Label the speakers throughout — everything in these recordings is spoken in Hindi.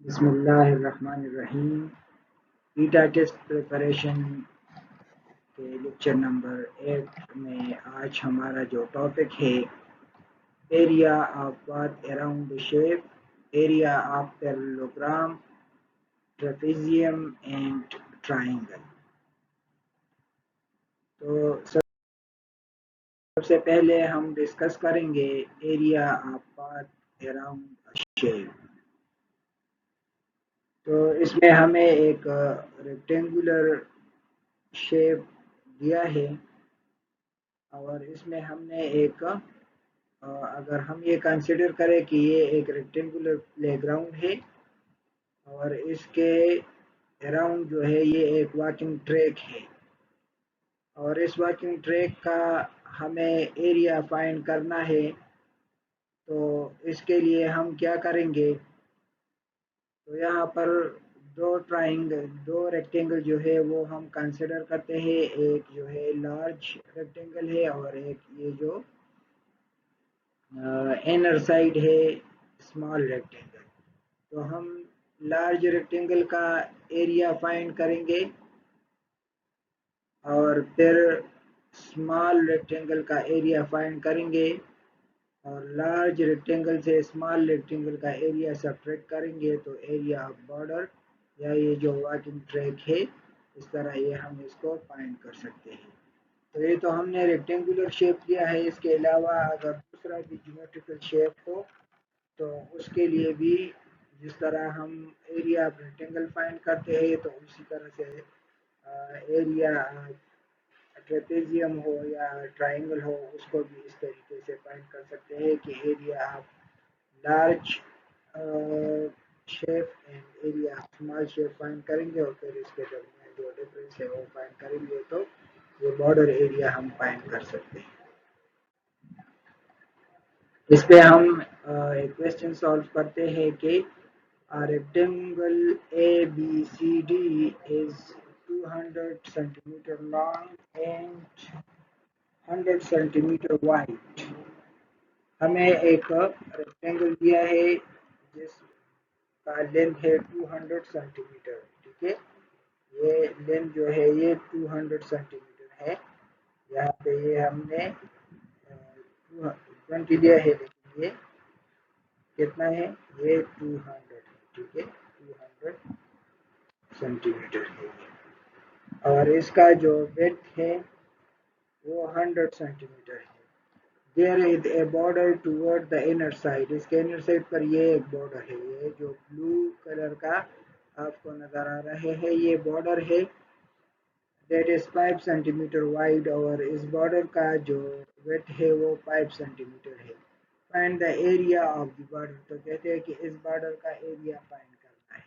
Speaker 1: बिस्मिल्लाहिर्रहमानिर्रहीम। ईटा टेस्ट प्रिपरेशन के लेक्चर नंबर 8 में आज हमारा जो टॉपिक है area of path around the shape, area of parallelogram, trapezium and triangle. तो सबसे पहले हम डिस्कस करेंगे area of path around a shape. तो इसमें हमें एक रेक्टेंगुलर शेप दिया है और इसमें हमने एक अगर हम ये कंसिडर करें कि ये एक रेक्टेंगुलर प्लेग्राउंड है और इसके अराउंड जो है ये एक वॉकिंग ट्रैक है और इस वॉकिंग ट्रैक का हमें एरिया फाइंड करना है। तो इसके लिए हम क्या करेंगे, तो यहाँ पर दो रेक्टेंगल जो है वो हम कंसिडर करते हैं। एक जो है लार्ज रेक्टेंगल है और एक ये जो इनर साइड है स्मॉल रेक्टेंगल। तो हम लार्ज रेक्टेंगल का एरिया फाइंड करेंगे और फिर स्मॉल रेक्टेंगल का एरिया फाइंड करेंगे और लार्ज रेक्टेंगल से स्मॉल रेक्टेंगल का एरिया सब्ट्रैक्ट करेंगे तो एरिया ऑफ बॉर्डर या ये जो वॉकिंग ट्रैक है इस तरह ये हम इसको फाइंड कर सकते हैं। तो ये तो हमने रेक्टेंगुलर शेप लिया है। इसके अलावा अगर दूसरा भी ज्योमेट्रिकल शेप हो तो उसके लिए भी जिस तरह हम एरिया ऑफ रेक्टेंगल फाइंड करते हैं तो उसी तरह से एरिया ट्रेपेजियम हो या ट्राइंगल हो उसको भी इस तरीके से फाइंड कर सकते हैं कि area of large shape and area of small shape find करेंगे और फिर इसके दरमियान जो डिफरेंस है वो फाइंड करेंगे तो ये बॉर्डर एरिया हम फाइंड कर सकते हैं। इस पे हम एक क्वेश्चन सॉल्व करते हैं कि a rectangle ABCD is 200 centimeter long and 100 centimeter wide। हमें एक रेक्टेंगल दिया है जिसका लेंथ है 200 सेंटीमीटर। ठीक है, ये लेंथ जो है ये 200 सेंटीमीटर है। यहाँ पे ये हमने 20 दिया है लेकिन ये कितना है, ये 200 है। ठीक है, 200 सेंटीमीटर है और इसका जो विड्थ है वो 100 सेंटीमीटर है। There is a border toward the inner side. इसके इनर साइड पर ये एक बॉर्डर है, ये जो ब्लू कलर का आपको नजर आ रहा है ये बॉर्डर है। दैट इज 5 सेंटीमीटर वाइड और इस बॉर्डर का जो विड्थ है वो 5 सेंटीमीटर है। Find the area of the border. तो कहते हैं कि इस बॉर्डर का एरिया फाइंड करना है।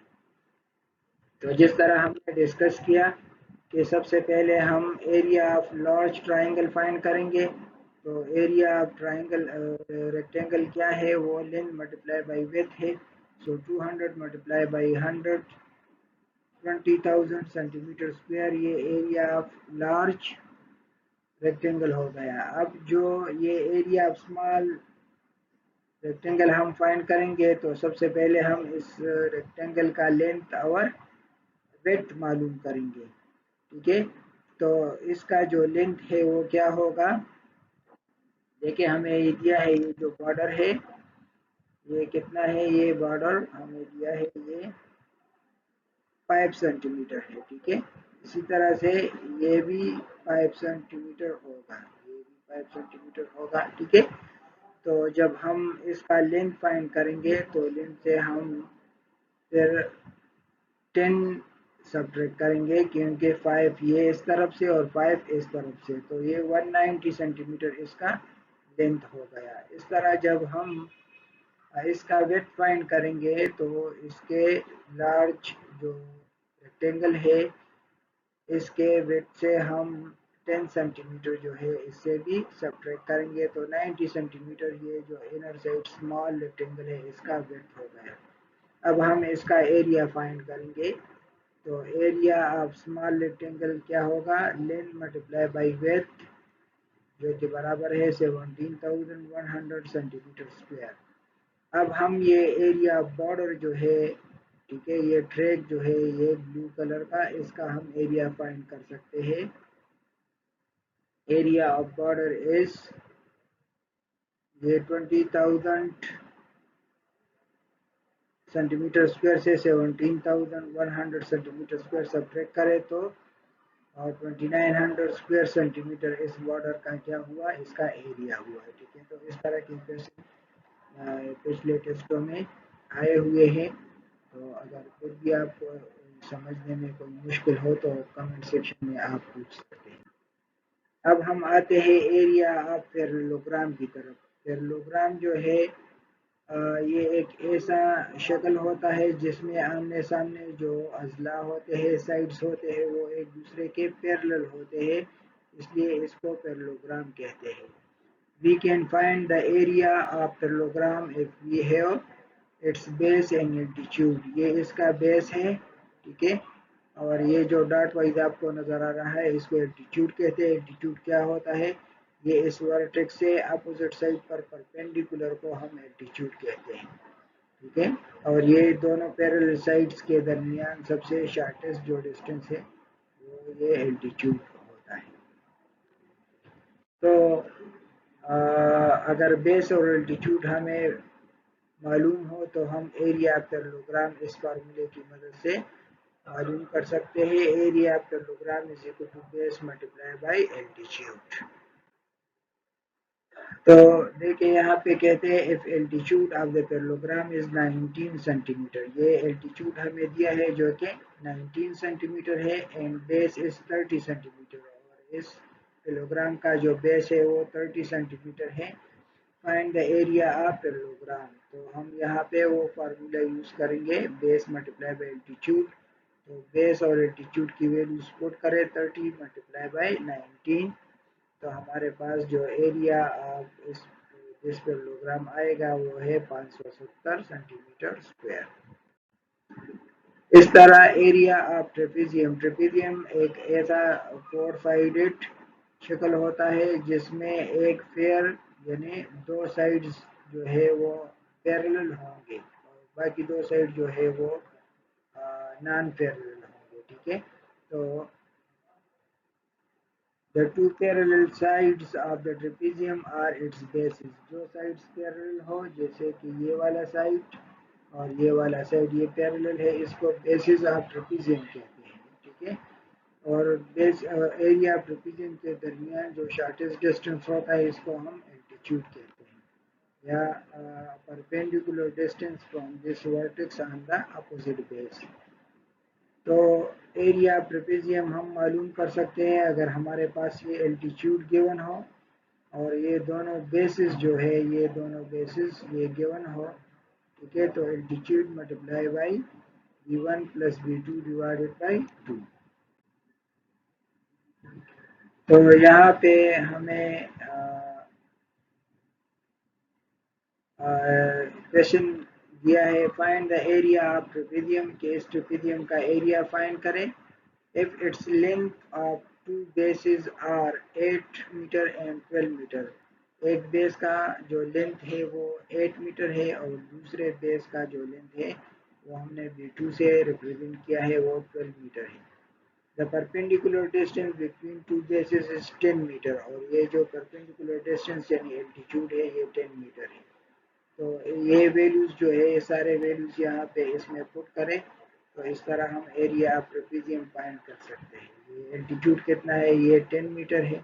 Speaker 1: तो जिस तरह हमने डिस्कस किया कि सबसे पहले हम area of large triangle find करेंगे। तो एरिया ऑफ ट्राइंगल रेक्टेंगल क्या है, वो लेंथ मल्टीप्लाई बाई विड्थ है। सो 200 मल्टीप्लाई बाई 100 20,000 सेंटीमीटर स्क्वायर ये एरिया ऑफ लार्ज रेक्टेंगल हो गया। अब जो ये एरिया ऑफ स्मॉल रेक्टेंगल हम फाइंड करेंगे तो सबसे पहले हम इस रेक्टेंगल का लेंथ और विड्थ मालूम करेंगे। ठीक है, तो इसका जो लेंथ है वो क्या होगा, देखिए हमें ये दिया है ये जो बॉर्डर है ये कितना है, ये बॉर्डर हमें दिया है ये 5 सेंटीमीटर है। ठीक है, इसी तरह से ये भी 5 सेंटीमीटर होगा, ये भी 5 सेंटीमीटर होगा। ठीक है, तो जब हम इसका लेंथ फाइंड करेंगे तो लेंथ से हम फिर 10 सब्ट्रैक्ट करेंगे क्योंकि 5 ये इस तरफ से और 5 इस तरफ से, तो ये 190 सेंटीमीटर इसका लेंथ हो गया। इस तरह जब हम इसका विड्थ फाइंड करेंगे तो इसके लार्ज जो रेक्टेंगल है इसके विड्थ से हम 10 सेंटीमीटर जो है इससे भी सब्ट्रैक्ट करेंगे तो 90 सेंटीमीटर ये जो इनर साइड स्मॉल रेक्टेंगल है इसका विड्थ हो गया। अब हम इसका एरिया फाइंड करेंगे। तो एरिया ऑफ स्मॉल रेक्टेंगल क्या होगा, लेंथ मल्टीप्लाई बाई विड्थ जो कि बराबर है 17,100 सेंटीमीटर स्क्वायर। अब हम ये एरिया बॉर्डर जो है ठीक है। ये ट्रैक जो है ये ब्लू कलर का, इसका हम एरिया फाइंड कर सकते हैं। एरिया ऑफ बॉर्डर इज ये 20,000 सेंटीमीटर स्क्वायर से 17,100 सेंटीमीटर स्क्वायर सब्ट्रैक्ट करें तो और 2900 स्क्वायर सेंटीमीटर इस बॉर्डर का क्या हुआ, इसका एरिया हुआ। ठीक है, तो इस तरह के क्वेश्चन पिछले टेस्टों में आए हुए हैं। तो अगर फिर भी आपको समझने में कोई मुश्किल हो तो कमेंट सेक्शन में आप पूछ सकते हैं। अब हम आते हैं एरिया ऑफ पैरेललोग्राम की तरफ। पैरेललोग्राम जो है ये एक ऐसा शक्ल होता है जिसमें आमने सामने जो अजला होते हैं, साइड्स होते हैं, वो एक दूसरे के पैरेलल होते हैं, इसलिए इसको पैरेललोग्राम कहते हैं। We can find the area of parallelogram if we have its base and altitude। ये इसका बेस है, ठीक है। और ये जो डॉट वाइज आपको नजर आ रहा है इसको एल्टीट्यूड कहते हैं। एल्टीट्यूड क्या होता है, ये इस वर्टेक्स से अपोजिट साइड पर परपेंडिकुलर को हम एल्टीट्यूड कहते हैं, ठीक है। और ये दोनों पैरेलल साइड्स के दरमियान सबसे शॉर्टेस्ट जो डिस्टेंस है वो ये एल्टीट्यूड होता है। तो अगर बेस और एल्टीट्यूड हमें मालूम हो तो हम एरिया पैरेललोग्राम इस फार्मूले की मदद से मालूम कर सकते हैं। Area parallelogram is equal to base multiply by altitude. तो देखिए यहाँ पे कहते हैं if altitude of the parallelogram is 19 centimetre. ये एल्टीट्यूड हमें दिया है जो कि 19 सेंटीमीटर है एंड बेस इज 30 सेंटीमीटर, और इस पैरेललोग्राम का जो बेस है वो 30 सेंटीमीटर है। Find the area of parallelogram. तो हम यहाँ पे वो फार्मूला यूज करेंगे बेस मल्टीप्लाई बाय एल्टीट्यूड। तो बेस और एल्टीट्यूड की वैल्यूज पुट करें 30 मल्टीप्लाई बाय 19, तो हमारे पास जो एरिया ऑफ इस पैरेललोग्राम आएगा वो है 570 सेंटीमीटर स्क्वायर। इस तरह एरिया ऑफ ट्रेपेजियम। ट्रेपेजियम एक ऐसा फोर साइडेड शक्ल होता है जिसमें एक फेयर यानी दो साइड्स जो है वो पैरेलल होंगे और बाकी दो साइड जो है वो नॉन पैरेलल होंगे, ठीक है। तो the two parallel sides of the trapezium are its bases। जो साइड्स पैरेलल हो, जैसे कि ये वाला साइड और ये वाला साइड ये पैरेलल है, इसको बेसिस ऑफ ट्रेपेजियम कहते हैं, ठीक है। और बेस एरिया ऑफ ट्रेपेजियम के दरमियान जो शॉर्टेस्ट डिस्टेंस होता है इसको हम एल्टीट्यूड कहते हैं, या perpendicular distance from this vertex on the opposite base. तो एरिया ट्रेपेजियम हम मालूम कर सकते हैं अगर हमारे पास ये एल्टीट्यूड गिवन हो और ये दोनों बेसिस जो है ये दोनों बेसिस ये गिवन हो, ठीक है। तो altitude multiply by v1 plus v2 divided by 2। तो यहाँ पे हमें क्वेश्चन दिया है find the area of trapezium के इस ट्रेपेजियम का एरिया फाइंड करें if its length of two bases are 8 metre and 12 metre. एक बेस का जो लेंथ है वो 8 मीटर है और दूसरे बेस का जो लेंथ है वो हमने v2 से रिप्रेजेंट किया है, वो 12 मीटर है। The perpendicular distance between two bases is 10 metre, और ये जो परपेंडिकुलर डिस्टेंस यानी एल्टीट्यूड है ये 10 मीटर है। तो ये वैल्यूज जो है ये सारे वैल्यूज यहाँ पे इसमें पुट करें तो इस तरह हम एरिया ऑफ ट्रेपेजियम फाइंड कर सकते हैं। ये एल्टीट्यूड कितना है, ये 10 मीटर है,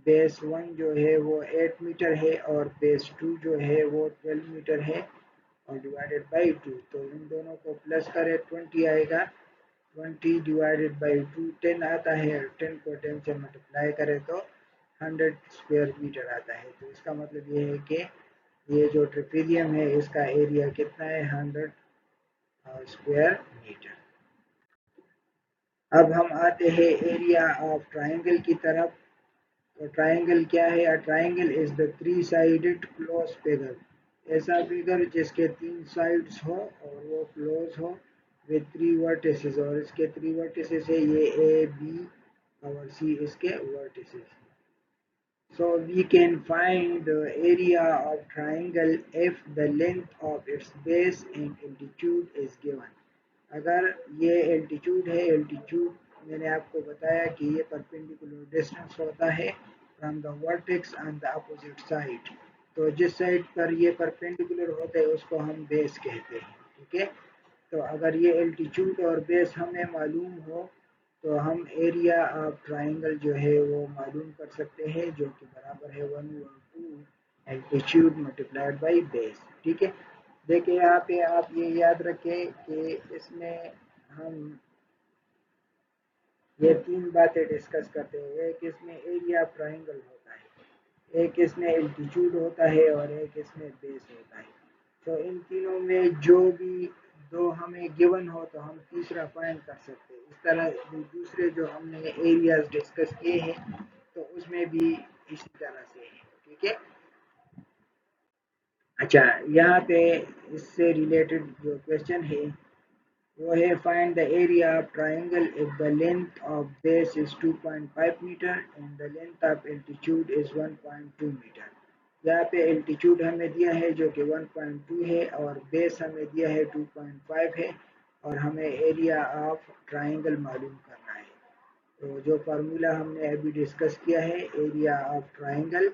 Speaker 1: बेस 1 जो है वो 8 मीटर है और बेस 2 जो है वो 12 मीटर है और डिवाइडेड बाई 2। तो इन दोनों को प्लस करें 20 आएगा, 20 डिवाइडेड बाई 2 10 आता है और 10 को 10 से मल्टीप्लाई करें तो 100 स्क्वायर मीटर आता है। तो इसका मतलब ये है कि ये जो ट्रेपेजियम है इसका एरिया कितना है, 100 स्क्वायर मीटर। अब हम आते हैं एरिया ऑफ ट्राइंगल की तरफ। तो ट्राइंगल क्या है, a triangle is the three sided close figure. ऐसा फिगर जिसके तीन साइड्स हो और वो क्लोज हो विद थ्री वर्टिसेस, और इसके थ्री वर्टिसेस है ये ए बी और सी इसके vertices. So we can find the area of triangle if the length of its base and altitude is given। अगर ये एल्टीट्यूड है, एल्टीट्यूड मैंने आपको बताया कि ये परपेंडिकुलर डिस्टेंस होता है from the vertex on the opposite side. तो जिस साइड पर ये परपेंडिकुलर होता है उसको हम बेस कहते हैं, ठीक है। तो अगर ये एल्टीट्यूड और बेस हमें मालूम हो तो हम एरिया ऑफ ट्राइंगल जो है वो मालूम कर सकते हैं, जो कि बराबर है 1/2 एल्टीट्यूड मल्टीप्लाइड बाई बेस, ठीक है। देखिए यहाँ पे आप ये याद रखें कि इसमें हम ये तीन बातें डिस्कस करते हैं। एक इसमें एरिया ऑफ ट्राइंगल होता है, एक इसमें एल्टीट्यूड होता है और एक इसमें बेस होता है। तो इन तीनों में जो भी दो हमें गिवन हो तो हम तीसरा फाइंड कर सकते हैं। इस तरह दूसरे जो हमने एरियाज डिस्कस किए हैं तो उसमें भी इसी तरह से है, ठीक है। अच्छा, यहाँ पे इससे रिलेटेड जो क्वेश्चन है वो है find the area of triangle if the length of base is 2.5 metre and the length of altitude is 1.2 metre. यहाँ पे एल्टीट्यूड हमें दिया है जो कि 1.2 है और बेस हमें दिया है 2.5 है और हमें एरिया ऑफ ट्राइंगल मालूम करना है। तो जो फार्मूला हमने अभी डिस्कस किया है, area of triangle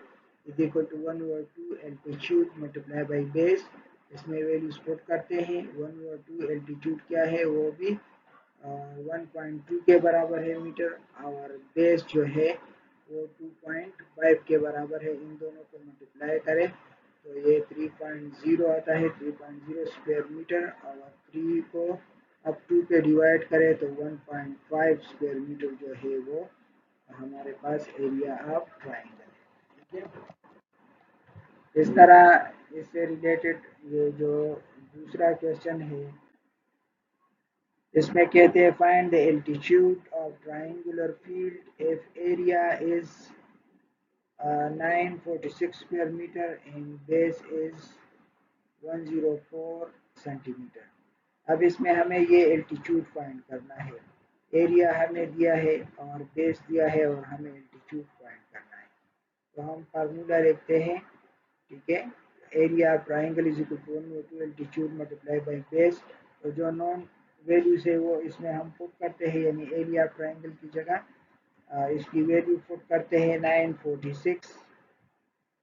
Speaker 1: is equal to 1/2 altitude multiply by base. इसमें वैल्यूज पुट करते हैं। 1/2 एल्टीट्यूड क्या है वो भी 1.2 के बराबर है मीटर और बेस जो है वो 2.5 के बराबर है। इन दोनों को मल्टीप्लाई करें तो ये 3.0 आता है, 3.0 स्क्वायर मीटर, और 3 को अब 2 पे डिवाइड करें तो 1.5 स्क्वायर मीटर जो है वो हमारे पास एरिया ऑफ ट्राइंगल है, ठीक है। इस तरह इससे रिलेटेड ये जो दूसरा क्वेश्चन है इसमें कहते हैं find the altitude of triangular field if area is 946 square metre and base is 104 centimetre. अब इसमें हमें ये एल्टीट्यूड फाइंड करना है। एरिया हमें दिया है और बेस दिया है और हमें एल्टीट्यूड फाइंड करना है। तो हम फार्मूला लिखते हैं, ठीक है। Area of triangle is equal to 1/2 altitude multiply by base. तो जो नॉन वैल्यूज है वो इसमें हम पुट करते हैं, यानी एरिया ऑफ ट्राइंगल की जगह इसकी वैल्यू पुट करते हैं 946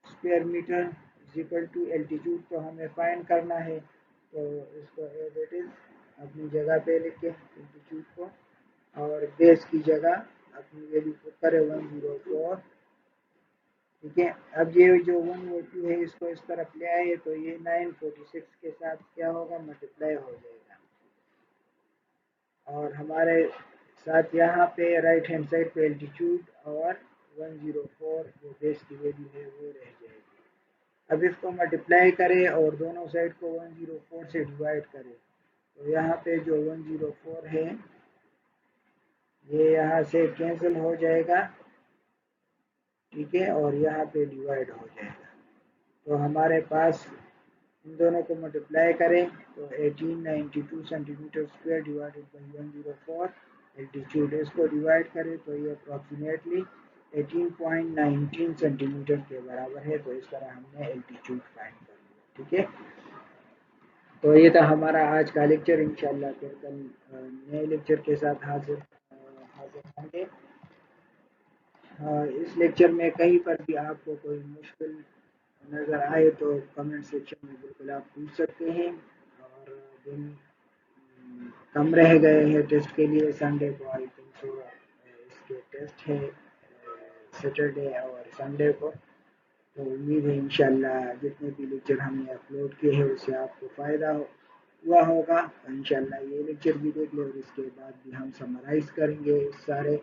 Speaker 1: square metre is equal to altitude को हमें फाइंड करना है। तो इसको एज इट इज अपनी जगह पे लिखें एल्टीट्यूड को, और बेस की जगह अपनी वैल्यू पुट करें 104, ठीक है। अब ये जो 1/2 है इसको इस तरफ ले आए तो ये 946 के साथ क्या होगा, मल्टीप्लाई हो जाएगा, और हमारे साथ यहाँ पे राइट हैंड साइड पे एल्टीट्यूड और 104 जो बेस की वैल्यू है वो रह जाएगी। अब इसको मल्टीप्लाई करें और दोनों साइड को 104 से डिवाइड करें तो यहाँ पे जो 104 है ये यहाँ से कैंसिल हो जाएगा, ठीक है, और यहाँ पे डिवाइड हो जाएगा। तो हमारे पास इन दोनों को मल्टीप्लाई करें तो 1892 centimetre square divided by 104 altitude. इसको डिवाइड करें तो ये अप्रॉक्सीमेटली 18.19 सेंटीमीटर के बराबर है। तो इस तरह हमने एल्टीट्यूड फाइंड कर लिया, ठीक है। तो ये था हमारा आज का लेक्चर। इंशाल्लाह फिर कल नए लेक्चर के साथ हाजिर होंगे। इस लेक्चर में कहीं पर भी आपको कोई मुश्किल नज़र आए तो कमेंट सेक्शन में बिल्कुल आप पूछ सकते हैं। और दिन कम रह गए हैं टेस्ट के लिए, संडे को आई थिंक सो इसके टेस्ट है सैटरडे और संडे को। तो उम्मीद है इंशाल्लाह जितने भी लेक्चर हमने अपलोड किए हैं उससे आपको फ़ायदा हुआ होगा। तो इंशाल्लाह ये लेक्चर भी देख लें और इसके बाद भी हम समराइज़ करेंगे सारे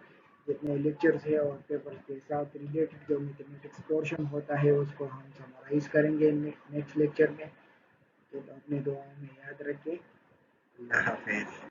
Speaker 1: जितने लेक्चर्स है और पेपर के साथ रिलेटेड जो मैथमेटिक्स पोर्शन होता है उसको हम समराइज़ करेंगे नेक्स्ट लेक्चर में। तो अपने दुआओं में याद रखें। अल्लाह हाफ़िज़।